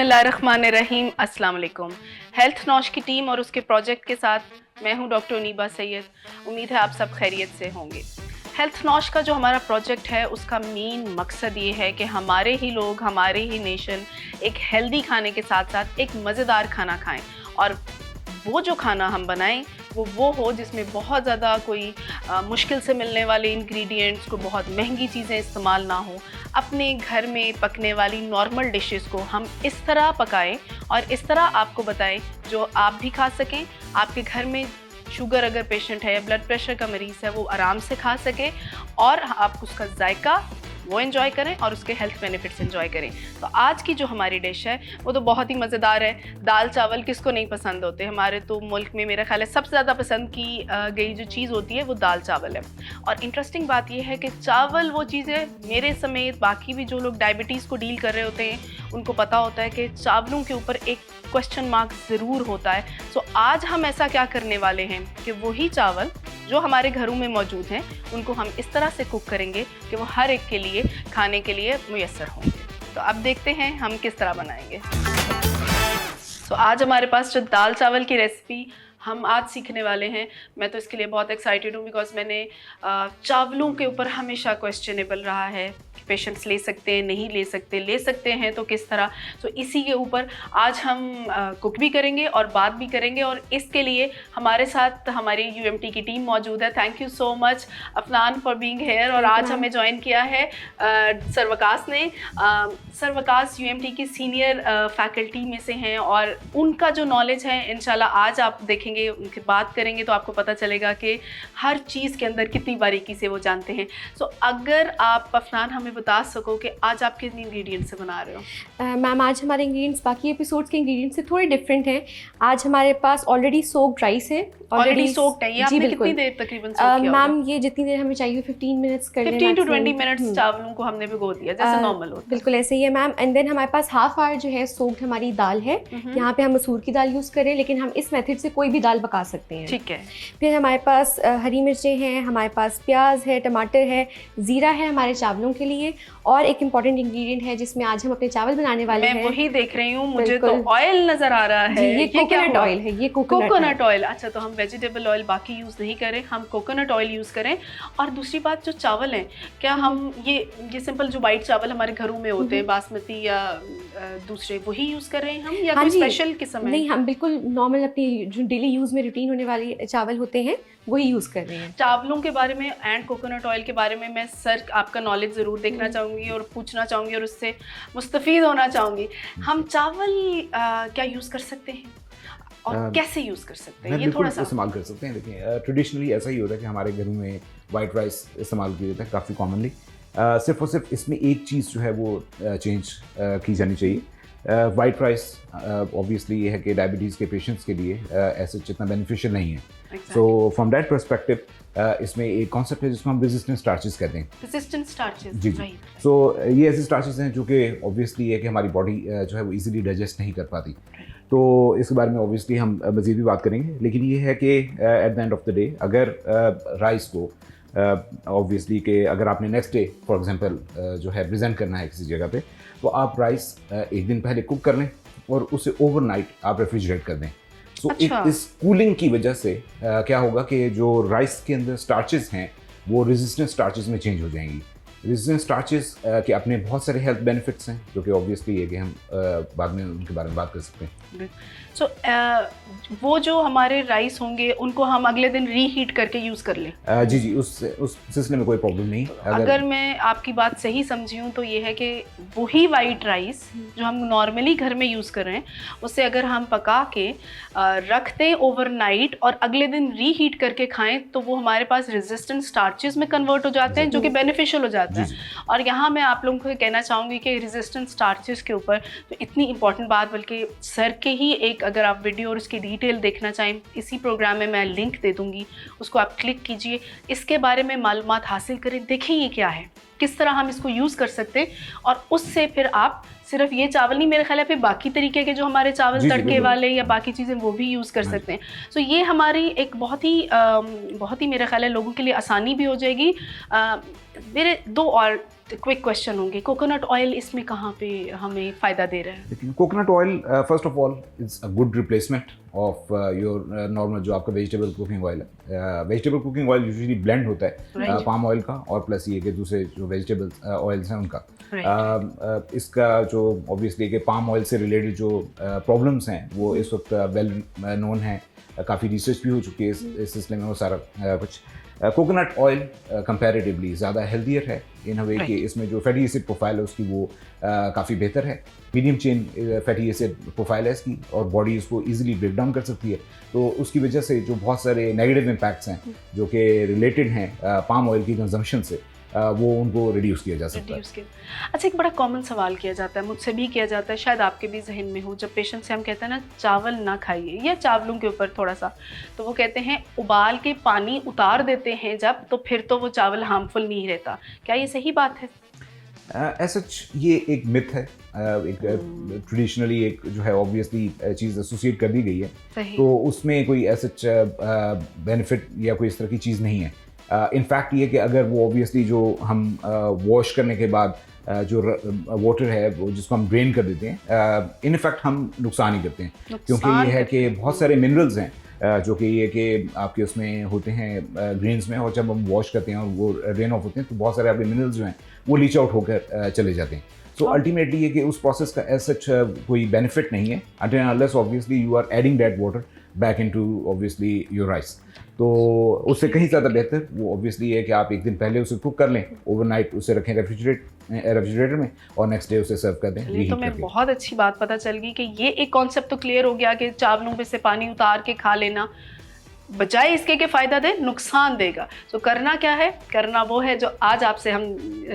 बिस्मिल्लाहिर्रहमानिर्रहीम, अस्सलाम वालेकुम। हेल्थ नॉश की टीम और उसके प्रोजेक्ट के साथ मैं हूं डॉक्टर नीबा सैयद। उम्मीद है आप सब खैरियत से होंगे। हेल्थ नॉश का जो हमारा प्रोजेक्ट है उसका मेन मकसद ये है कि हमारे ही लोग, हमारे ही नेशन एक हेल्दी खाने के साथ साथ एक मज़ेदार खाना खाएं, और वो जो खाना हम बनाएं वो हो जिसमें बहुत ज़्यादा कोई मुश्किल से मिलने वाले इंग्रेडिएंट्स को, बहुत महंगी चीज़ें इस्तेमाल ना हो। अपने घर में पकने वाली नॉर्मल डिशेस को हम इस तरह पकाएं और इस तरह आपको बताएं जो आप भी खा सकें, आपके घर में शुगर अगर पेशेंट है, ब्लड प्रेशर का मरीज़ है, वो आराम से खा सके और आप उसका जायका वो एंजॉय करें और उसके हेल्थ बेनिफिट्स एंजॉय करें। तो आज की जो हमारी डिश है वो तो बहुत ही मज़ेदार है। दाल चावल किसको नहीं पसंद होते, हमारे तो मुल्क में मेरा ख्याल है सबसे ज़्यादा पसंद की गई जो चीज़ होती है वो दाल चावल है। और इंटरेस्टिंग बात यह है कि चावल वो चीज़ है, मेरे समेत बाकी भी जो लोग डायबिटीज़ को डील कर रहे होते हैं उनको पता होता है कि चावलों के ऊपर एक क्वेश्चन मार्क ज़रूर होता है। सो आज हम ऐसा क्या करने वाले हैं कि वही चावल जो हमारे घरों में मौजूद हैं उनको हम इस तरह से कुक करेंगे कि वो हर एक के लिए खाने के लिए मुयस्सर होंगे। तो अब देखते हैं हम किस तरह बनाएंगे। तो आज हमारे पास जो दाल चावल की रेसिपी हम आज सीखने वाले हैं, मैं तो इसके लिए बहुत एक्साइटेड हूँ बिकॉज मैंने चावलों के ऊपर हमेशा क्वेश्चनेबल रहा है कि पेशेंट्स ले सकते हैं, नहीं ले सकते हैं तो किस तरह। तो इसी के ऊपर आज हम कुक भी करेंगे और बात भी करेंगे, और इसके लिए हमारे साथ हमारी यूएमटी की टीम मौजूद है। Thank you so much Afnan for being here. और आज हमें ज्वाइन किया है सरवकास ने। सरवकास यूएमटी की सीनियर फैकल्टी में से हैं और उनका जो नॉलेज है इंशाल्लाह आज आप देखेंगे, उनकी बात करेंगे तो आपको पता चलेगा कि हर चीज़ के अंदर कितनी बारीकी से वो जानते हैं। सो अगर आप अफनान हमें बता सको कि आज आप कितने इंग्रेडिएंट्स से बना रहे हो। मैम आज हमारे इंग्रेडिएंट्स बाकी एपिसोड्स के इंग्रेडिएंट्स से थोड़े डिफरेंट हैं। आज हमारे पास ऑलरेडी सोक्ड राइस है, ऑलरेडी सोक्ड है। ये आपने कितनी देर तकरीबन सोक किया? मैम ये जितनी देर हमें चाहिए 15 मिनट्स कर लेना, 15 to 20 मिनट्स चावलों को हमने भिगो दिया जैसे नॉर्मल होता है। बिल्कुल ऐसे ही है मैम। एंड देन हमारे पास हाफ आवर जो है सोक्ड हमारी दाल है। यहाँ पे हम मसूर की दाल यूज़ करें, लेकिन हम इस मेथड से कोई भी दाल पका सकते हैं। ठीक है। फिर हमारे पास हरी मिर्चें हैं, हमारे पास प्याज है, टमाटर है, ज़ीरा है हमारे चावलों के लिए, और एक इम्पॉर्टेंट इंग्रेडिएंट है जिसमें आज हम अपने चावल बनाने वाले हैं। मैं वही देख रही हूँ, मुझे तो ऑयल नजर आ रहा है। ये कोकोनट ऑयल है। ये कोकोनट ऑयल। अच्छा, तो हम वेजिटेबल ऑयल बाकी यूज़ नहीं करें, हम कोकोनट ऑयल यूज़ करें। और दूसरी बात, जो चावल हैं, क्या हम ये सिंपल जो वाइट चावल हमारे घरों में होते हैं बासमती या दूसरे, वही यूज़ कर रहे हैं हम या कोई स्पेशल किस्म है? नहीं, हम बिल्कुल नॉर्मल अपनी जो डेली यूज़ में रूटीन होने वाले चावल होते हैं वही यूज़ कर रहे हैं। चावलों के बारे में एंड कोकोनट ऑयल के बारे में मैं सर आपका नॉलेज ज़रूर देखना चाहूँगी और पूछना चाहूँगी और उससे मुस्तफ़ीद होना चाहूँगी। हम चावल क्या यूज़ कर सकते हैं और कैसे यूज़ कर सकते हैं, ये थोड़ा सा इस्तेमाल कर सकते हैं। देखिए ट्रेडिशनली ऐसा ही होता है कि हमारे घरों में वाइट राइस इस्तेमाल किया जाता है काफ़ी कॉमनली। सिर्फ और सिर्फ इसमें एक चीज़ जो है वो चेंज की जानी चाहिए। वाइट राइस ऑब्वियसली ये है कि डायबिटीज़ के पेशेंट्स के लिए ऐसे जितना बेनिफिशियल नहीं है। सो फ्रॉम दैट पर्सपेक्टिव इसमें एक कॉन्सेप्ट है जिसको हम रेजिस्टेंट स्टार्चेस कहते हैं। रेजिस्टेंट स्टार्चेस, जी। सो ये ऐसे स्टार्चेस हैं जो कि ऑब्वियसली है कि हमारी बॉडी जो है वो इजीली डाइजेस्ट नहीं कर पाती। तो इसके बारे में ऑब्वियसली हम मज़ीद भी बात करेंगे, लेकिन ये है कि at the end of the day अगर राइस को ऑब्वियसली कि अगर आपने नेक्स्ट डे फॉर एग्जांपल जो है प्रेजेंट करना है किसी जगह पे, तो आप राइस एक दिन पहले कुक कर लें और उसे ओवरनाइट आप रेफ्रिजरेट कर दें। सो इस कूलिंग की वजह से क्या होगा कि जो राइस के अंदर स्टार्चेस हैं वो रेजिस्टेंट स्टार्चेस में चेंज हो जाएंगी। रेजिस्टेंट स्टार्चेस के अपने बहुत सारे हेल्थ बेनिफिट्स हैं जो कि ऑब्वियसली है कि हम बाद में उनके बारे में बात कर सकते हैं। सो वो जो हमारे राइस होंगे उनको हम अगले दिन रीहीट करके यूज़ कर लें? जी, उस सिलसिले में कोई प्रॉब्लम नहीं। अगर मैं आपकी बात सही समझी हूँ तो ये है कि वही वाइट राइस जो हम नॉर्मली घर में यूज़ कर रहे हैं उसे अगर हम पका के रख दें ओवरनाइट और अगले दिन रीहीट करके खाएं तो वो हमारे पास रेजिस्टेंट स्टार्चेस में कन्वर्ट हो जाते हैं, जो कि बेनिफिशियल हो जाता है। और यहाँ मैं आप लोगों को कहना चाहूँगी कि रेजिस्टेंट स्टार्चेस के ऊपर तो इतनी इंपॉर्टेंट बात, बल्कि सर के ही एक अगर आप वीडियो और उसकी डिटेल देखना चाहें इसी प्रोग्राम में मैं लिंक दे दूँगी, उसको आप क्लिक कीजिए, इसके बारे में मालूमात हासिल करें, देखें ये क्या है, किस तरह हम इसको यूज़ कर सकते हैं और उससे फिर आप सिर्फ ये चावल नहीं, मेरे ख्याल है फिर बाकी तरीके के जो हमारे चावल जी, तड़के बिल्कुल। वाले या बाकी चीज़ें वो भी यूज़ कर सकते हैं। सो ये हमारी एक बहुत ही मेरे ख्याल है लोगों के लिए आसानी भी हो जाएगी। मेरे 2 और क्विक क्वेश्चन होंगे। कोकोनट ऑयल इसमें कहाँ पे हमें फ़ायदा दे रहा है? लेकिन coconut oil first of all is a good replacement of your normal जो आपका वेजिटेबल कुकिंग ऑयल है। Vegetable cooking oil usually blend होता है पाम ऑयल का और प्लस ये कि दूसरे जो वेजिटेबल ऑयल्स हैं उनका। इसका जो ऑब्वियसली कि पाम ऑयल से रिलेटेड जो प्रॉब्लम्स हैं वो इस वक्त वेल नोन है, काफ़ी रिसर्च भी हो चुकी है इस सिलसिले में वो सारा कुछ। कोकोनट ऑयल कंपैरेटिवली ज़्यादा हेल्दियर है इन अ वे कि इसमें जो फैटी एसिड प्रोफाइल है उसकी वो काफ़ी बेहतर है। Medium chain fatty acid profile है इसकी और बॉडी इसको इजीली ब्रेक डाउन कर सकती है। तो उसकी वजह से जो बहुत सारे नेगेटिव इम्पैक्ट्स हैं जो कि रिलेटेड हैं पाम ऑयल की कंजम्पशन से, वो उनको रिड्यूस किया जा सकता है। अच्छा, एक बड़ा कॉमन सवाल किया जाता है, मुझसे भी किया जाता है, शायद आपके भी जहन में हो, जब पेशेंट से हम कहते हैं ना चावल ना खाइए या चावलों के ऊपर थोड़ा सा, तो वो कहते हैं उबाल के पानी उतार देते हैं जब, तो फिर तो वो चावल हार्मफुल नहीं रहता। क्या ये सही बात है? सच ये एक मिथ है, एक ट्रेडिशनली एक जो है ऑब्वियसली चीज़ एसोसिएट कर दी गई है, तो उसमें कोई सच बेनिफिट या कोई इस तरह की चीज़ नहीं है। इनफैक्ट ये कि अगर वो ऑब्वियसली जो हम वॉश करने के बाद जो वाटर है वो जिसको हम ड्रेन कर देते हैं, इन इफेक्ट हम नुकसान ही करते हैं, क्योंकि ये है कि बहुत सारे मिनरल्स हैं जो कि ये कि आपके उसमें होते हैं ग्रेन्स में, और जब हम वॉश करते हैं और वो ड्रेन ऑफ होते हैं तो बहुत सारे आपके मिनरल्स जो हैं वो लीच आउट होकर चले जाते हैं। सो अल्टीमेटली ये कि उस प्रोसेस का एज सच कोई बेनिफिट नहीं है until and unless obviously you are adding that water back into obviously your rice। तो उससे कहीं ज़्यादा बेहतर वो ऑब्वियसली है कि आप एक दिन पहले उसे कुक कर लें, ओवरनाइट उसे रखें रेफ्रिजरेटर में और नेक्स्ट डे उसे सर्व कर दें। ये तो मैं बहुत अच्छी बात पता चल गई कि ये एक कॉन्सेप्ट तो क्लियर हो गया कि चावलों में से पानी उतार के खा लेना बजाय इसके के फ़ायदा दे नुकसान देगा। तो करना क्या है? करना वो है जो आज आपसे हम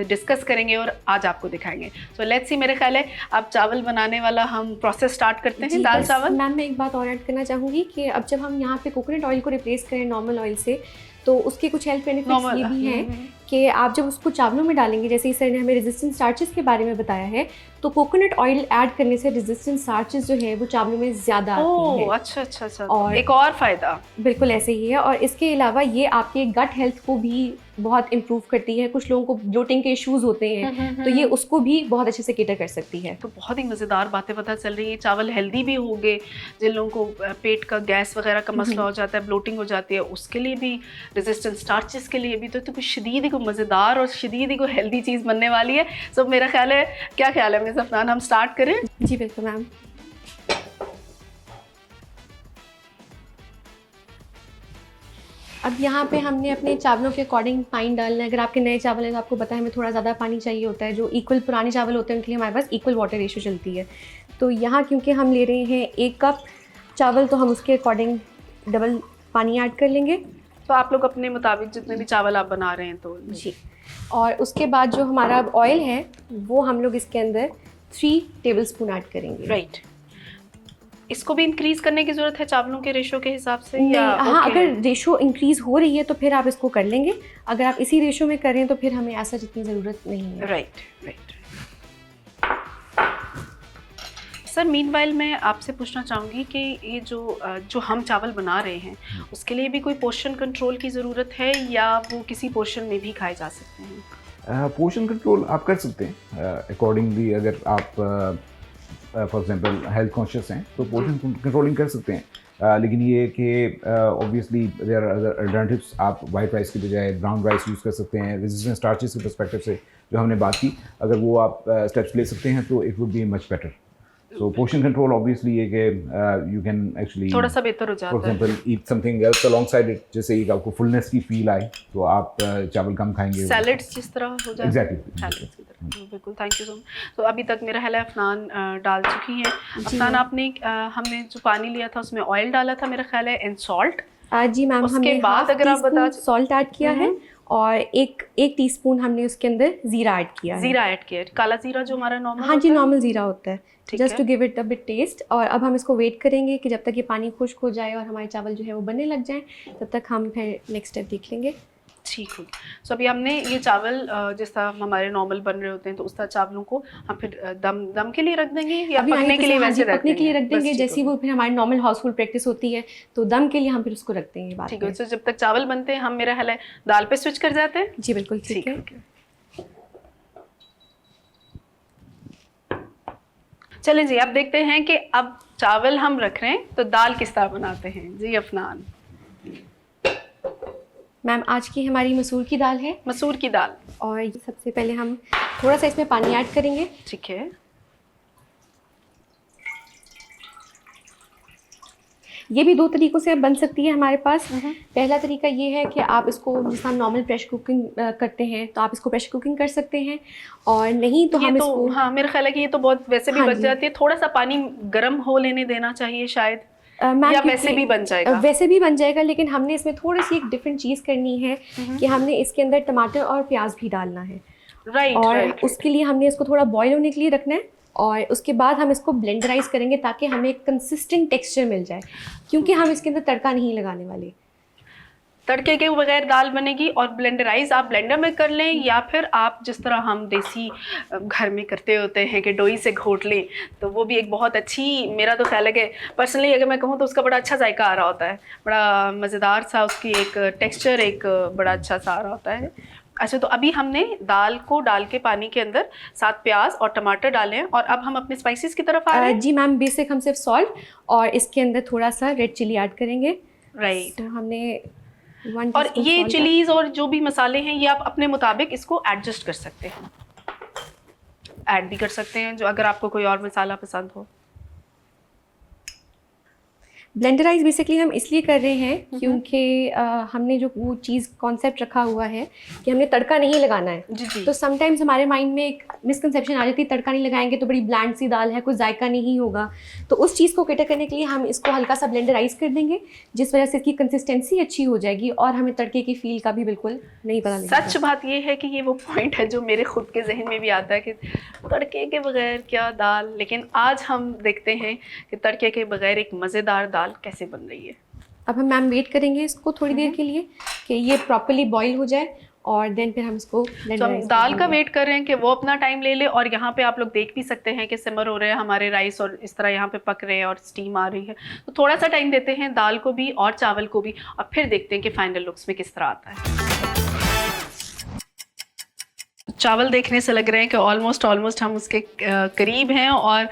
डिस्कस करेंगे और आज आपको दिखाएंगे। सो लेट्स सी, मेरे ख्याल है आप चावल बनाने वाला हम प्रोसेस स्टार्ट करते हैं। दाल चावल। मैम मैं एक बात और ऐड करना चाहूँगी कि अब जब हम यहाँ पे कोकोनट ऑयल को रिप्लेस करें नॉर्मल ऑयल से, तो उसके कुछ हेल्थ बेनिफिट्स ये भी हैं कि आप जब उसको चावलों में डालेंगे, जैसे इस सर ने हमें रेजिस्टेंट स्टार्चेस के बारे में बताया है, तो कोकोनट ऑयल ऐड करने से रेजिस्टेंट स्टार्चेस जो है वो चावलों में ज़्यादा आती है। अच्छा। और एक और फ़ायदा बिल्कुल ऐसे ही है। और इसके अलावा ये आपके गट हेल्थ को भी बहुत इम्प्रूव करती है। कुछ लोगों को ब्लोटिंग के इश्यूज होते हैं, तो ये उसको भी बहुत अच्छे से केटर कर सकती है। तो बहुत ही मज़ेदार बातें पता चल रही है। चावल हेल्दी भी हो गए, जिन लोगों को पेट का गैस वगैरह का मसला हो जाता है, ब्लोटिंग हो जाती है, उसके लिए भी, रेजिस्टेंट स्टार्चेस के लिए भी, तो कुछ शदीद ही को मज़ेदार और शदीद ही को हेल्दी चीज़ बनने वाली है। सो मेरा ख्याल है, क्या ख्याल है मिस अफनान, हम स्टार्ट करें? जी बिल्कुल मैम। अब यहाँ पे हमने अपने चावलों के अकॉर्डिंग पानी डालना है। अगर आपके नए चावल हैं तो आपको पता है हमें थोड़ा ज़्यादा पानी चाहिए होता है। जो इक्वल पुराने चावल होते हैं उनके लिए हमारे पास इक्वल वाटर रेशो चलती है। तो यहाँ क्योंकि हम ले रहे हैं 1 कप चावल, तो हम उसके अकॉर्डिंग डबल पानी ऐड कर लेंगे। तो आप लोग अपने मुताबिक जितने भी चावल आप बना रहे हैं तो जी। और उसके बाद जो हमारा ऑयल है वो हम लोग इसके अंदर 3 टेबलस्पून ऐड करेंगे। राइट। इसको भी इंक्रीज करने की जरूरत है चावलों के रेशो के हिसाब से? नहीं, या हाँ, अगर रेशो इंक्रीज हो रही है तो फिर आप इसको कर लेंगे। अगर आप इसी रेशो में करें तो फिर हमें ऐसा जितनी ज़रूरत नहीं है। राइट। सर मीनवाइल मैं आपसे पूछना चाहूँगी कि ये जो हम चावल बना रहे हैं उसके लिए भी कोई पोर्शन कंट्रोल की ज़रूरत है या वो किसी पोर्शन में भी खाए जा सकते हैं? पोर्शन कंट्रोल आप कर सकते हैं अकॉर्डिंगली। अगर आप फॉर एग्जांपल हेल्थ कॉन्शियस हैं तो पोर्शन कंट्रोलिंग कर सकते हैं, लेकिन ये कि obviously there are other alternatives. आप वाइट राइस की बजाय ब्राउन राइस यूज़ कर सकते हैं। रेजिस्टेंट स्टार्चेस के पर्सपेक्टिव से जो हमने बात की, अगर वो आप स्टेप्स ले सकते हैं तो it would be much better. So portion control obviously ये कि यू कैन एक्चुअली थोड़ा सा बेहतर हो जाता है। For example eat something else alongside it, जैसे एक आपको फुलनेस की फील आए तो आप चावल कम खाएंगे। सैलेड्स जिस तरह हो जाए। एग्जैक्टली। सैलेड्स की तरह। बिल्कुल, थैंक यू सो मच। तो अभी तक मेरा ख्याल है अफनान डाल चुकी हैं। अफनान, आपने हमने जो पानी लिया था उसमें ऑयल डाला था मेरा ख्याल है, एंड सॉल्ट। जी मैम, हमने बाद अगर आप बता सॉल्ट ऐड किया है और एक टीस्पून हमने उसके अंदर जीरा ऐड किया है। जीरा ऐड किया है, काला जीरा जो हमारा नॉर्मल। हाँ जी, नॉर्मल जीरा होता है, just to give it a bit taste. और अब हम इसको वेट करेंगे कि जब तक ये पानी खुश्क हो जाए और हमारे चावल जो है वो बनने लग जाएं, तब तक हम फिर नेक्स्ट स्टेप देख लेंगे। ठीक होगी। सो अभी हमने ये चावल जिस तरह हमारे नॉर्मल बन रहे होते हैं तो उस तरह चावलों को हम फिर दम के लिए रख देंगे या पकने के लिए वैसे पकने के लिए रख देंगे, जैसी वो फिर हमारी नॉर्मल हाउसफुल प्रैक्टिस होती है तो दम के लिए हम फिर उसको रख देंगे बाद में। ठीक है। तो जब तक चावल बनते हैं हम, मेरा ख्याल है, दाल पे स्विच कर जाते हैं। जी बिल्कुल ठीक है। चलें जी, अब देखते हैं कि अब चावल हम रख रहे हैं तो दाल किस तरह बनाते हैं। जी अफनान। मैम आज की हमारी मसूर की दाल है। मसूर की दाल। और सबसे पहले हम थोड़ा सा इसमें पानी ऐड करेंगे। ठीक है। ये भी 2 तरीक़ों से बन सकती है हमारे पास। पहला तरीका ये है कि आप इसको जिस हम नॉर्मल प्रेशर कुकिंग करते हैं तो आप इसको प्रेशर कुकिंग कर सकते हैं, और नहीं तो हम इसको, हाँ मेरा ख्याल है कि ये तो बहुत वैसे भी बच जाती है। थोड़ा सा पानी गर्म हो लेने देना चाहिए शायद, या वैसे भी बन जाएगा। वैसे भी बन जाएगा, लेकिन हमने इसमें थोड़ी सी एक डिफरेंट चीज़ करनी है कि हमने इसके अंदर टमाटर और प्याज भी डालना है। राइट। उसके लिए हमने इसको थोड़ा बॉयल होने के लिए रखना है, और उसके बाद हम इसको ब्लेंडराइज करेंगे ताकि हमें एक कंसिस्टेंट टेक्सचर मिल जाए, क्योंकि हम इसके अंदर तड़का नहीं लगाने वाले। तड़के के बगैर दाल बनेगी। और ब्लेंडराइज आप ब्लेंडर में कर लें, या फिर आप जिस तरह हम देसी घर में करते होते हैं कि डोई से घोट लें, तो वो भी एक बहुत अच्छी, मेरा तो ख्याल है कि पर्सनली अगर मैं कहूँ तो उसका बड़ा अच्छा जायका आ रहा होता है, बड़ा मज़ेदार सा उसकी एक टेक्सचर एक बड़ा अच्छा सा आ रहा होता है। अच्छा, तो अभी हमने दाल को डाल के पानी के अंदर साथ प्याज और टमाटर डाले हैं, और अब हम अपने स्पाइसेस की तरफ आ रहे हैं। जी मैम, बेसिक हम सिर्फ सॉल्ट और इसके अंदर थोड़ा सा रेड चिली ऐड करेंगे। राइट। तो हमने और ये चिलीज और जो भी मसाले हैं ये आप अपने मुताबिक इसको एडजस्ट कर सकते हैं, ऐड भी कर सकते हैं जो अगर आपको कोई और मसाला पसंद हो। ब्लेंडराइज बेसिकली हम इसलिए कर रहे हैं क्योंकि हमने जो वो चीज़ कॉन्सेप्ट रखा हुआ है कि हमने तड़का नहीं लगाना है। जी। तो समटाइम्स हमारे माइंड में एक मिसकंसेप्शन आ जाती है, तड़का नहीं लगाएंगे तो बड़ी ब्लैंड सी दाल है, कुछ जायका नहीं होगा। तो उस चीज़ को कैटर करने के लिए हम इसको हल्का सा ब्लेंडराइज कर देंगे, जिस वजह से इसकी कंसिस्टेंसी अच्छी हो जाएगी और हमें तड़के की फील का भी बिल्कुल नहीं पता लगेगा। सच बात ये है कि ये वो पॉइंट है जो मेरे खुद के जहन में भी आता है कि तड़के के बगैर क्या दाल, लेकिन आज हम देखते हैं कि तड़के के बगैर एक मज़ेदार दाल कैसे बन रही है। अब हम मैम वेट करेंगे इसको थोड़ी देर के लिए कि ये प्रॉपर्ली बॉईल हो जाए, और देन फिर हम इसको तो हम दाल का वेट कर रहे हैं कि वो अपना टाइम ले ले। और यहाँ पे आप लोग देख भी सकते हैं कि सिमर हो रहे हैं हमारे राइस, और इस तरह यहाँ पे पक रहे हैं और स्टीम आ रही है। तो थोड़ा सा टाइम देते हैं दाल को भी और चावल को भी, और फिर देखते हैं कि फाइनल लुक्स में किस तरह आता है। चावल देखने से लग रहे हैं कि ऑलमोस्ट हम उसके करीब हैं, और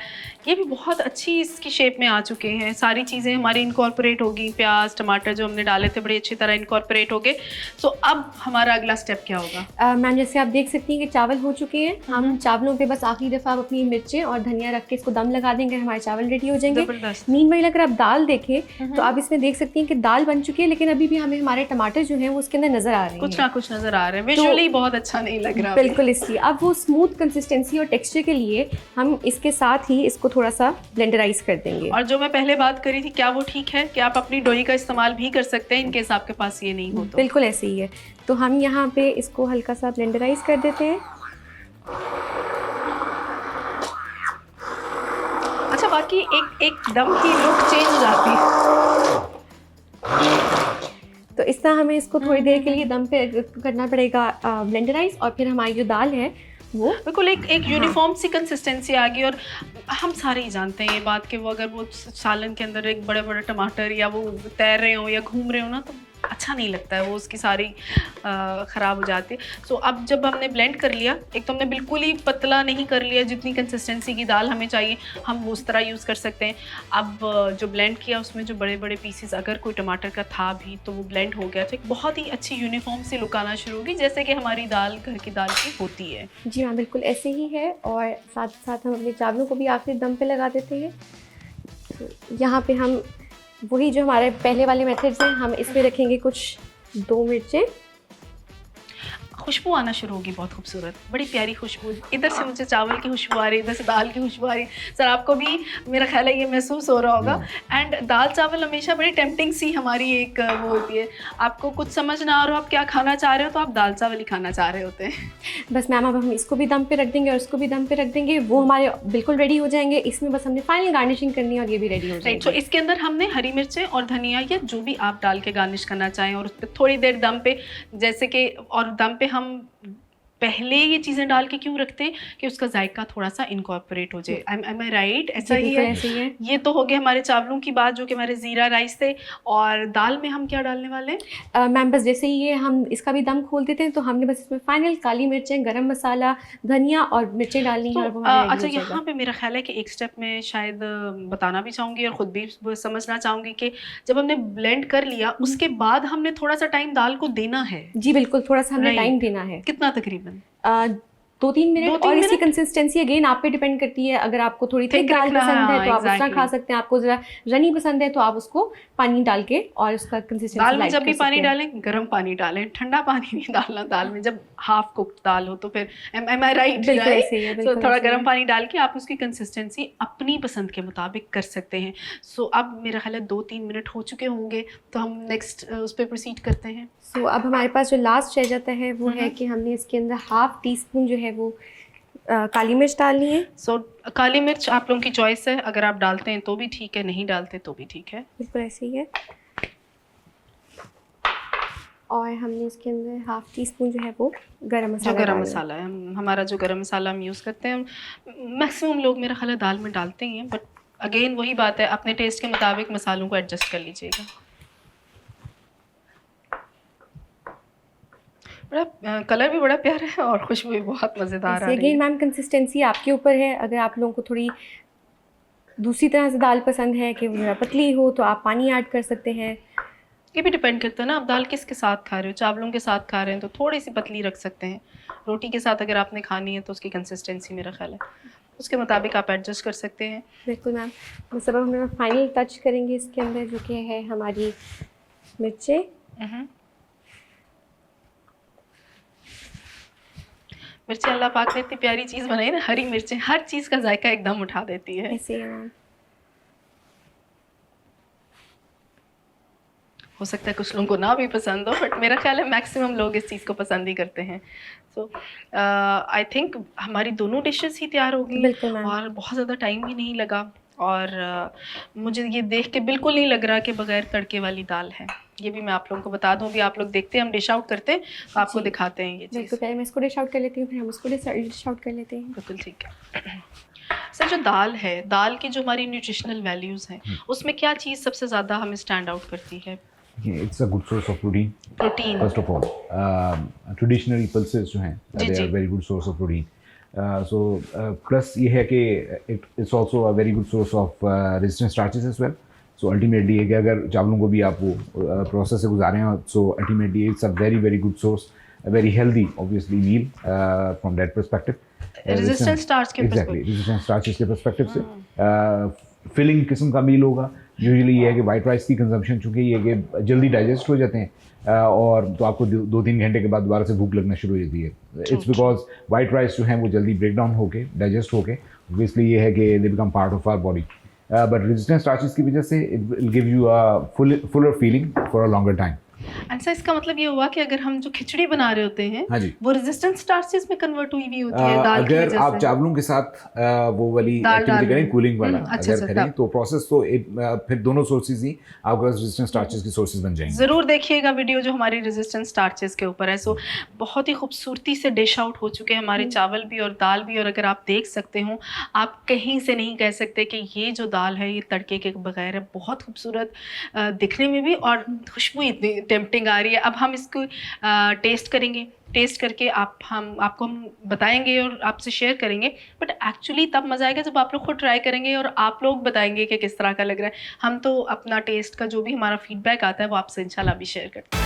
ये भी बहुत अच्छी इसकी शेप में आ चुके हैं। सारी चीज़ें हमारी इनकॉर्पोरेट होगी, प्याज टमाटर जो हमने डाले थे बड़ी अच्छी तरह इनकॉर्पोरेट हो गए। सो अब हमारा अगला स्टेप क्या होगा? मैम जैसे आप देख सकती हैं कि चावल हो चुके हैं। हम चावलों पे बस आखिरी दफ़ा आप अपनी मिर्चें और धनिया रख के इसको दम लगा देंगे, हमारे चावल रेडी हो जाएंगे। मीनवाइल अगर आप दाल देखें तो आप इसमें देख सकती हैं कि दाल बन चुकी है, लेकिन अभी भी हमें हमारे टमाटर जो हैं वो उसके अंदर नज़र आ रहे हैं, कुछ ना कुछ नज़र आ रहे हैं। विजुअली बहुत अच्छा नहीं लग रहा। बिल्कुल, इसलिए अब वो स्मूथ कंसिस्टेंसी और टेक्सचर के लिए हम इसके साथ ही इसको थोड़ा सा ब्लेंडराइज कर देंगे। और जो मैं पहले बात करी थी, क्या वो ठीक है कि आप अपनी डोई का इस्तेमाल भी कर सकते हैं इनकेस आपके पास ये नहीं हो तो? बिल्कुल ऐसे ही है। तो हम यहाँ पे इसको हल्का सा ब्लेंडराइज कर देते हैं। अच्छा, बाकी एक दम की लुक चेंज हो जाती है। तो इस तरह हमें इसको थोड़ी देर के लिए दम पे करना पड़ेगा ब्लेंडराइज, और फिर हमारी जो दाल है वो बिल्कुल एक यूनिफॉर्म सी कंसिस्टेंसी आ गई। और हम सारे ही जानते हैं ये बात कि वो अगर वो सालन के अंदर एक बड़े बड़े टमाटर या वो तैर रहे हो या घूम रहे हो ना, तो अच्छा नहीं लगता है, वो उसकी सारी ख़राब हो जाती है। सो अब जब हमने ब्लेंड कर लिया, एक तो हमने बिल्कुल ही पतला नहीं कर लिया, जितनी कंसिस्टेंसी की दाल हमें चाहिए हम वो उस तरह यूज़ कर सकते हैं। अब जो ब्लेंड किया उसमें जो बड़े बड़े पीसेस अगर कोई टमाटर का था भी तो वो ब्लेंड हो गया, तो एक बहुत ही अच्छी यूनिफॉर्म सी लुक आना शुरू होगी, जैसे कि हमारी दाल घर की दाल की होती है। जी हाँ, बिल्कुल ऐसे ही है। और साथ साथ हम अपने चावलों को भी आखिरी दम पे लगा देते हैं। तो यहाँ पे हम वही जो हमारे पहले वाले मेथड्स हैं, हम इसमें रखेंगे कुछ 2 मिर्चें। खुशबू आना शुरू होगी बहुत खूबसूरत, बड़ी प्यारी खुशबू। इधर से मुझे चावल की खुशबू आ रही है, इधर से दाल की खुशबू आ रही है। सर आपको भी मेरा ख्याल है ये महसूस हो रहा होगा। एंड दाल चावल हमेशा बड़ी टेम्पटिंग सी हमारी एक वो होती है, आपको कुछ समझ ना आ रहा हो आप क्या खाना चाह रहे हो तो आप दाल चावल ही खाना चाह रहे होते हैं। बस मैम अब हम इसको भी दम पे रख देंगे और इसको भी दम पे रख देंगे, वो हमारे बिल्कुल रेडी हो जाएंगे। इसमें बस हमने फाइनल गार्निशिंग करनी है और ये भी रेडी हो राइट, जाएगी। तो इसके अंदर हमने हरी मिर्चें और धनिया या जो भी आप डाल के गार्निश करना चाहें और उस पर थोड़ी देर दम पे, जैसे कि और दम पे हम पहले ये चीज़ें डाल के क्यों रखते हैं कि उसका जायका थोड़ा सा इनकॉर्पोरेट हो जाए। एम आई राइट? ऐसा ही है। ऐसे ही है। ये तो हो गए हमारे चावलों की बात, जो कि हमारे ज़ीरा राइस थे। और दाल में हम क्या डालने वाले हैं? मैम बस जैसे ही ये हम इसका भी दम खोल देते हैं तो हमने बस इसमें फाइनल काली मिर्चें, गरम मसाला, धनिया और मिर्चें डालनी है और वो हमारा ready अच्छा, हो जाएगा। यहाँ पे मेरा ख्याल है कि एक स्टेप में शायद बताना भी चाहूँगी और ख़ुद भी समझना चाहूँगी कि जब हमने ब्लेंड कर लिया उसके बाद हमने थोड़ा सा टाइम दाल को देना है। जी बिल्कुल, थोड़ा सा हमने Right. टाइम देना है। कितना तकरीबन? 2-3 मिनट। 2-3 और इसकी मिनट? कंसिस्टेंसी अगेन आप पे डिपेंड करती है। अगर आपको थोड़ी थिक Thick दाल रखना, पसंद है तो आप उस तरह exactly. खा सकते हैं। आपको ज़रा रनी पसंद है तो आप उसको पानी डाल के और उसका कंसिस्टेंसी दाल में लाइट जब भी कर पानी सकते हैं। डालें गर्म पानी डालें, ठंडा पानी नहीं डालना दाल में जब हाफ कुक्ड दाल हो तो फिर एम आई राइट? बिल्कुल ऐसे ही है, तो बिल्कुल थोड़ा ऐसे ही गर्म है। पानी डाल के आप उसकी कंसिस्टेंसी अपनी पसंद के मुताबिक कर सकते हैं। सो अब मेरा ख्याल है 2-3 मिनट हो चुके होंगे, तो हम नेक्स्ट उस पर प्रोसीड करते हैं। सो अब हमारे पास जो लास्ट रह जाता है वो है कि हमने इसके अंदर 1/2 टीस्पून जो है वो काली मिर्च डालनी है। सो काली मिर्च आप लोगों की चॉइस है, अगर आप डालते हैं तो भी ठीक है, नहीं डालते तो भी ठीक है। बिल्कुल ऐसे ही है। और हमने इसके अंदर 1/2 टीस्पून जो है वो गरम जो मसाला गरम डालना है। मसाला है, हमारा जो गरम मसाला हम यूज़ करते हैं, मैक्सिमम लोग मेरा ख्याल है दाल में डालते ही हैं, बट अगेन वही बात है, अपने टेस्ट के मुताबिक मसालों को एडजस्ट कर लीजिएगा। बड़ा कलर भी बड़ा प्यारा है और खुशबू भी बहुत मज़ेदार आ रही है। अगेन मैम कंसिस्टेंसी आपके ऊपर है। अगर आप लोगों को थोड़ी दूसरी तरह से दाल पसंद है कि वो ज़रा पतली हो तो आप पानी ऐड कर सकते हैं। ये भी डिपेंड करता है ना, आप दाल किसके साथ खा रहे हो। चावलों के साथ खा रहे हैं तो थोड़ी सी पतली रख सकते हैं, रोटी के साथ अगर आपने खानी है तो उसकी कंसिस्टेंसी मेरा ख्याल है उसके मुताबिक आप एडजस्ट कर सकते हैं। बिल्कुल मैम। बस अब हम फाइनल टच करेंगे इसके अंदर जो कि है हमारी मिर्चें। मिर्चें अल्लाह पाक ने इतनी प्यारी चीज़ बनाई ना, हरी मिर्चें हर चीज़ का जायका एकदम उठा देती है। ऐसे ही है मैम। हो सकता है कुछ लोगों को ना भी पसंद हो, बट मेरा ख्याल है मैक्सिमम लोग इस चीज़ को पसंद ही करते हैं। सो आई थिंक हमारी दोनों डिशेस ही तैयार हो गई बिल्कुल मैम। और बहुत ज़्यादा टाइम भी नहीं लगा। और मुझे ये देख के बिल्कुल नहीं लग रहा कि बगैर तड़के वाली दाल है। ये भी मैं आप लोगों को बता दूं, अभी आप लोग देखते हैं हम डिश आउट करते हैं तो आपको दिखाते हैं ये चीज़। बिल्कुल, पहले मैं इसको डिश आउट कर लेती हूँ, फिर हम उसको डिश आउट कर लेते हैं। बिल्कुल ठीक है। सर जो दाल है, दाल की जो हमारी न्यूट्रिशनल वैल्यूज़ हैं उसमें क्या चीज़ सबसे ज़्यादा हमें स्टैंड आउट करती है? It's a good source of protein. Protein first of all traditional pulses जो हैं जी, दे जी। Are very good source of protein. So plus ये है कि it's also a very good source of resistant starches as well. So ultimately है कि अगर चावलों को भी आप वो प्रोसेस से गुजारें so ultimately it's a very very good source, a very healthy obviously meal from that perspective. Resistant starch के एग्जैक्टली रेजिस्टेंट स्टार्चेस के पर्सपेक्टिव से फिलिंग किस्म का मील होगा। यूजुअली ये है कि वाइट राइस की कंजम्पशन चूँकि ये कि जल्दी डाइजेस्ट हो जाते हैं और तो आपको 2-3 घंटे के बाद दोबारा से भूख लगना शुरू हो जाती है। इट्स बिकॉज वाइट राइस जो है वो जल्दी ब्रेक डाउन होके डाइजेस्ट होके ऑब्वियसली ये है कि they become part of our body. But resistant starches की वजह से it will give you a fuller feeling for a longer time. And sir इसका मतलब ये हुआ कि अगर हम जो खिचड़ी बना रहे होते हैं हाँ जी, वो रेजिस्टेंट स्टार्चेस में कन्वर्ट हुई भी होती है दाल की अगर वजह आप से। चावलों के साथ वो वाली दाल एक्टिविटी डाल करें रहे कूलिंग वाला अच्छा, अगर करें तो प्रोसेस तो फिर दोनों सोर्सेज ही आपके पास रेजिस्टेंट स्टार्चेस की सोर्सेज बन जाएंगे। ज़रूर देखिएगा वीडियो जो हमारी रेजिस्टेंट स्टार्चेस के ऊपर है। सो बहुत ही खूबसूरती से डिश आउट हो चुके हैं हमारे चावल भी और दाल भी। और अगर आप देख सकते हो, आप कहीं से नहीं कह सकते कि ये जो दाल है ये तड़के के बगैर है। बहुत खूबसूरत दिखने में भी और खुशबू इतनी टेम्पटिंग आ रही है। अब हम इसको टेस्ट करेंगे, टेस्ट करके आपको हम बताएंगे और आपसे शेयर करेंगे। बट एक्चुअली तब मज़ा आएगा जब आप लोग खुद ट्राई करेंगे और आप लोग बताएंगे कि किस तरह का लग रहा है। हम तो अपना टेस्ट का जो भी हमारा फीडबैक आता है वो आपसे इंशाल्लाह भी शेयर करते हैं।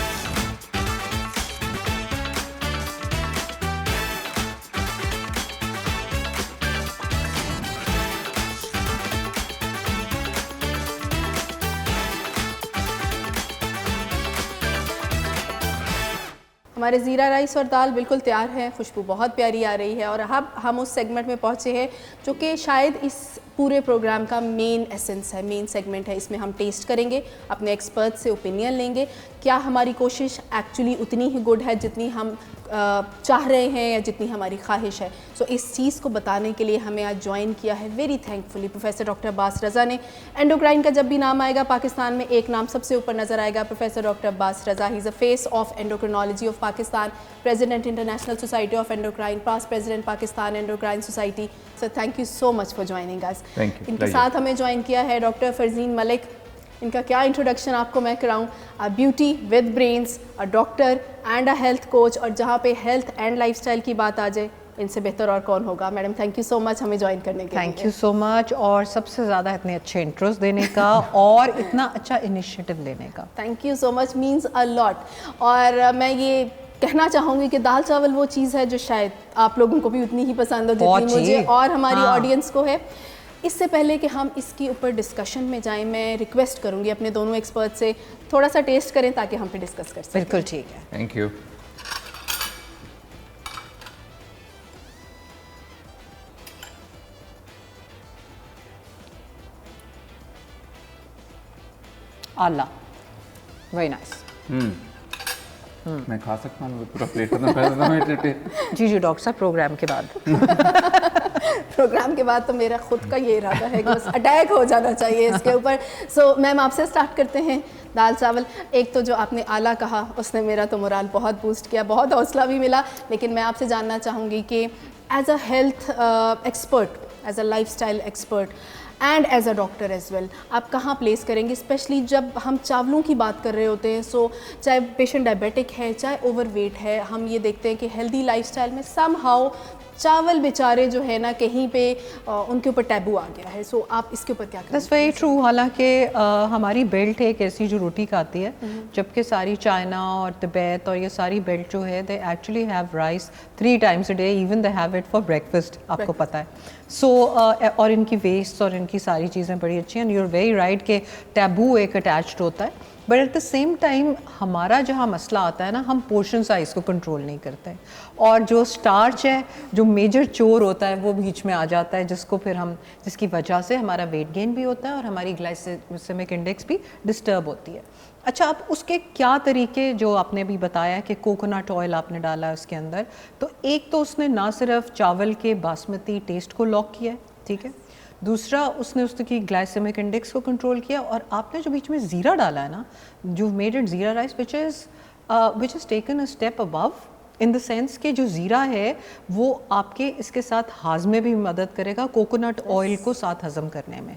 हमारे ज़ीरा राइस और दाल बिल्कुल तैयार हैं, खुशबू बहुत प्यारी आ रही है। और अब हम उस सेगमेंट में पहुँचे हैं जो कि शायद इस पूरे प्रोग्राम का मेन एसेंस है, मेन सेगमेंट है। इसमें हम टेस्ट करेंगे, अपने एक्सपर्ट से ओपिनियन लेंगे, क्या हमारी कोशिश एक्चुअली उतनी ही गुड है जितनी हम चाह रहे हैं या जितनी हमारी ख्वाहिश है। सो इस चीज़ को बताने के लिए हमें आज ज्वाइन किया है very thankfully professor doctor Abbas Raza ने। एंडोक्राइन का जब भी नाम आएगा पाकिस्तान में एक नाम सबसे ऊपर नज़र आएगा, professor doctor Abbas Raza. He is a face of endocrinology of Pakistan, president international society of endocrine, past president Pakistan endocrine society. So thank you so much for joining us. इनके साथ हमें ज्वाइन किया है डॉक्टर फरजीन मलिक। इनका क्या इंट्रोडक्शन आपको मैं कराऊं, a beauty with brains, a doctor and a health coach. और जहाँ पे हेल्थ एंड लाइफस्टाइल की बात आ जाए, इनसे बेहतर और कौन होगा। Madam thank you so much हमें ज्वाइन करने के लिए। थैंक यू सो मच, और सबसे ज़्यादा इतने अच्छे इंट्रोस देने का और इतना अच्छा इनिशिएटिव लेने का। Thank you so much, means a lot. और मैं ये कहना चाहूँगी कि दाल चावल वो चीज़ है जो शायद आप लोगों को भी उतनी ही पसंद हो जितनी मुझे और हमारी ऑडियंस को है। इससे पहले कि हम इसके ऊपर डिस्कशन में जाएं, मैं रिक्वेस्ट करूंगी अपने दोनों एक्सपर्ट से थोड़ा सा टेस्ट करें ताकि हम पे डिस्कस कर सकें। बिल्कुल ठीक है, थैंक यू। आला, वेरी नाइस। मैं खा सकता हूँ पूरा प्लेट खत्म। जी जी डॉक्टर साहब, प्रोग्राम के बाद प्रोग्राम के बाद तो मेरा खुद का ये इरादा है कि बस अटैक हो जाना चाहिए इसके ऊपर। सो मैम आपसे स्टार्ट करते हैं। दाल चावल, एक तो जो आपने आला कहा उसने मेरा तो मोराल बहुत बूस्ट किया, बहुत हौसला भी मिला। लेकिन मैं आपसे जानना चाहूँगी कि as a health expert, as a lifestyle expert and as a doctor as well, आप कहाँ प्लेस करेंगे, स्पेशली जब हम चावलों की बात कर रहे होते हैं। सो चाहे पेशेंट डायबिटिक है, चाहे ओवरवेट है, हम ये देखते हैं कि हेल्दी लाइफस्टाइल में समहाउ चावल बेचारे जो है ना कहीं पे उनके ऊपर टैबू आ गया है। सो आप इसके ऊपर क्या करें? That's very true. हालांकि हमारी बेल्ट एक ऐसी जो रोटी खाती है, जबकि सारी चाइना और तिब्बत और ये सारी बेल्ट जो है, they actually have rice 3 times a day, even they have it for breakfast, आपको पता है। सो और इनकी वेस्ट और इनकी सारी चीज़ें बड़ी अच्छी हैं। यू आर वेरी राइट कि टैबू एक अटैच्ड होता है, but at the same time हमारा जहाँ मसला आता है ना, हम पोर्शन साइज़ को कंट्रोल नहीं करते, और जो स्टार्च है, जो मेजर चोर होता है, वो बीच में आ जाता है, जिसको फिर हम, जिसकी वजह से हमारा वेट गेन भी होता है और हमारी ग्लाइसेमिक इंडेक्स भी डिस्टर्ब होती है। अच्छा, अब उसके क्या तरीके, जो आपने भी बताया कि कोकोनट ऑयल आपने डाला है उसके अंदर, तो एक तो उसने ना सिर्फ चावल के बासमती टेस्ट को लॉक किया है, ठीक है, दूसरा उसने उसकी ग्लाइसेमिक इंडेक्स को कंट्रोल किया, और आपने जो बीच में ज़ीरा डाला है ना, जो मेड इट ज़ीरा rice which is taken a step above, in the sense कि जो ज़ीरा है वो आपके इसके साथ हाजमे भी मदद करेगा, कोकोनट ऑयल को साथ हज़म करने में।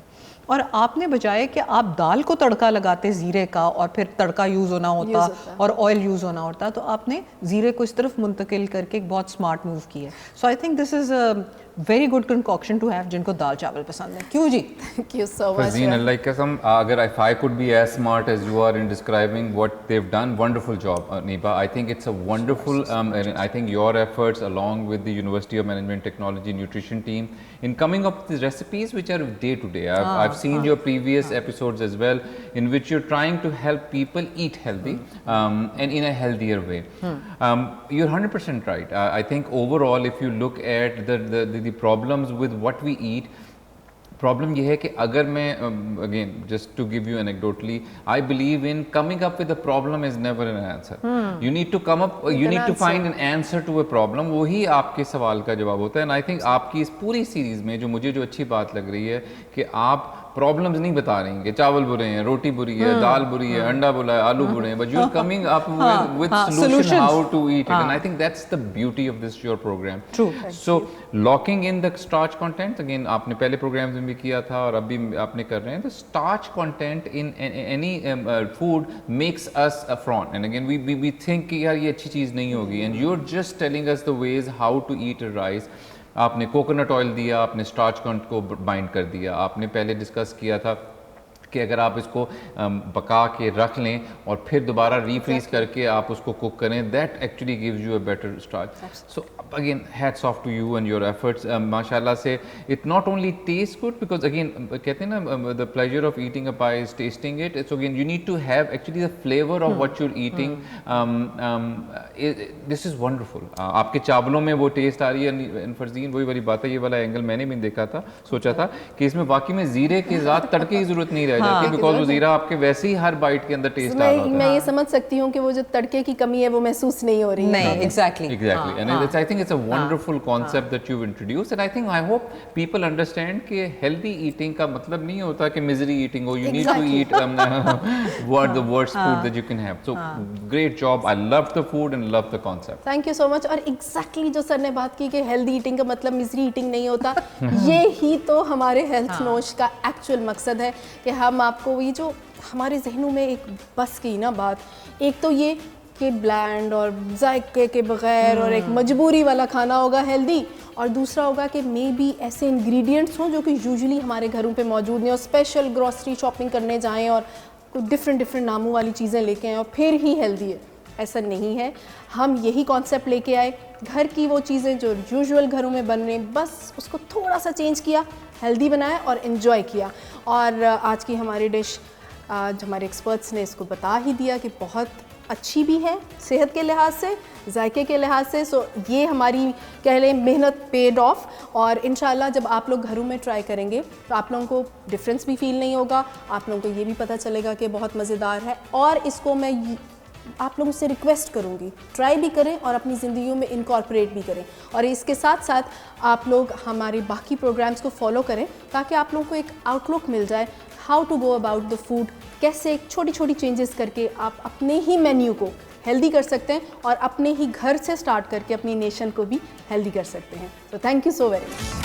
और आपने बजाय कि आप दाल को तड़का लगाते ज़ीरे का और फिर तड़का यूज़ होना होता और ऑयल यूज़ होना होता, तो आपने ज़ीरे को इस तरफ मुंतकिल करके एक बहुत स्मार्ट मूव किया है। So I think this is a very good concoction to have, जिनको दाल चावल पसंद है। क्यों जी? Thank you so much. Fazeen, Allah kasam, agar if I could be as smart as you are in describing what they've done, wonderful job, Niba. I think it's a wonderful, and I think your efforts along with the University of Management Technology Nutrition team in coming up with these recipes which are day to day. I've seen your previous episodes as well, in which you're trying to help people eat healthy and in a healthier way. You're 100% right. I think overall, if you look at the problems with what we eat, problem ये है कि अगर मैं again just to give you anecdotally, I believe in coming up with a problem is never an answer. You need to come up, you need to find an answer to a problem, वही आपके सवाल का जवाब होता है। And I think आपकी इस पूरी सीरीज में जो मुझे जो अच्छी बात लग रही है कि आप प्रॉब्लम्स नहीं बता रही हैं कि चावल बुरे हैं, रोटी बुरी है, दाल बुरी है, अंडा बुरा है, आलू बुरे हैं, but you are coming up with solution how to eat it, and I think that's the beauty of this your program. True. So locking in the starch content, again आपने पहले प्रोग्राम्स में भी किया था और अब भी आपने कर रहे हैं, the starch content in any food makes us a fraud, and again we think कि यार ये अच्छी चीज़ नहीं होगी, and you're just telling us the ways how to eat a rice. आपने कोकोनट ऑयल दिया, आपने स्टार्च कंटेंट को बाइंड कर दिया, आपने पहले डिस्कस किया था कि अगर आप इसको पका के रख लें और फिर दोबारा रीफ्रीज करके आप उसको कुक करें, that actually gives you a better start. So again hats off to you and your efforts. माशाल्लाह से it not only taste good, because again कहते हैं ना the pleasure of eating a pie is tasting it. It's again you need to have actually the flavour of what you are eating. This is wonderful. आपके चावलों में वो test आ रही है. फरजीन वही वाली बात है, ये वाला एंगल मैंने भी देखा था, सोचा था कि इसमें वाकई में जीरे की ज़्यादा तड़के की जरूरत नहीं रह जाती, बिकॉज वो जीरा आपके वैसे ही हर बाइट के अंदर टेस्ट आ रहा होता है. मैं ये समझ सकती हूँ कि वो जो तड़के की कमी है वो महसूस नहीं हो रही है. नहीं, exactly and it's, I think it's a wonderful concept that you've introduced, and I hope people understand कि healthy eating का मतलब नहीं होता कि misery eating हो. You need to eat what the worst food that you can have. So great job. I loved the food and loved the concept. Thank you so much. और exactly जो sir ने बात की कि healthy eating का मतलब misery eating नहीं होता, ये ही तो हमारे हेल्थ नोश का एक्चुअल मकसद है कि हम आपको ये जो हमारे जहनों में एक बस की ना बात, एक तो ये कि ब्लैंड और जायके के बगैर और एक मजबूरी वाला खाना होगा हेल्दी, और दूसरा होगा कि मे बी ऐसे इंग्रेडिएंट्स हों जो कि यूजुअली हमारे घरों पे मौजूद नहीं, और स्पेशल ग्रॉसरी शॉपिंग करने जाएं और कुछ डिफरेंट नामों वाली चीज़ें लेके आएँ और फिर ही हेल्दी है. ऐसा नहीं है. हम यही कॉन्सेप्ट लेके आए, घर की वो चीज़ें जो यूजुअल घरों में बन रही बस उसको थोड़ा सा चेंज किया, हेल्दी बनाया और इन्जॉय किया. और आज की हमारी डिश आज हमारे एक्सपर्ट्स ने इसको बता ही दिया कि बहुत अच्छी भी है सेहत के लिहाज से, जायके के लिहाज से. सो ये हमारी कह लें मेहनत पेड ऑफ, और इंशाल्लाह जब आप लोग घरों में ट्राई करेंगे तो आप लोगों को डिफरेंस भी फील नहीं होगा. आप लोगों को ये भी पता चलेगा कि बहुत मज़ेदार है. और इसको मैं आप लोगों से रिक्वेस्ट करूंगी ट्राई भी करें और अपनी ज़िंदगियों में इनकॉर्पोरेट भी करें. और इसके साथ साथ आप लोग हमारे बाकी प्रोग्राम्स को फॉलो करें ताकि आप लोगों को एक आउटलुक मिल जाए how to go about the food, कैसे छोटी छोटी चेंजेस करके आप अपने ही मेन्यू को हेल्दी कर सकते हैं और अपने ही घर से स्टार्ट करके अपनी नेशन को भी हेल्दी कर सकते हैं. तो thank you so very much.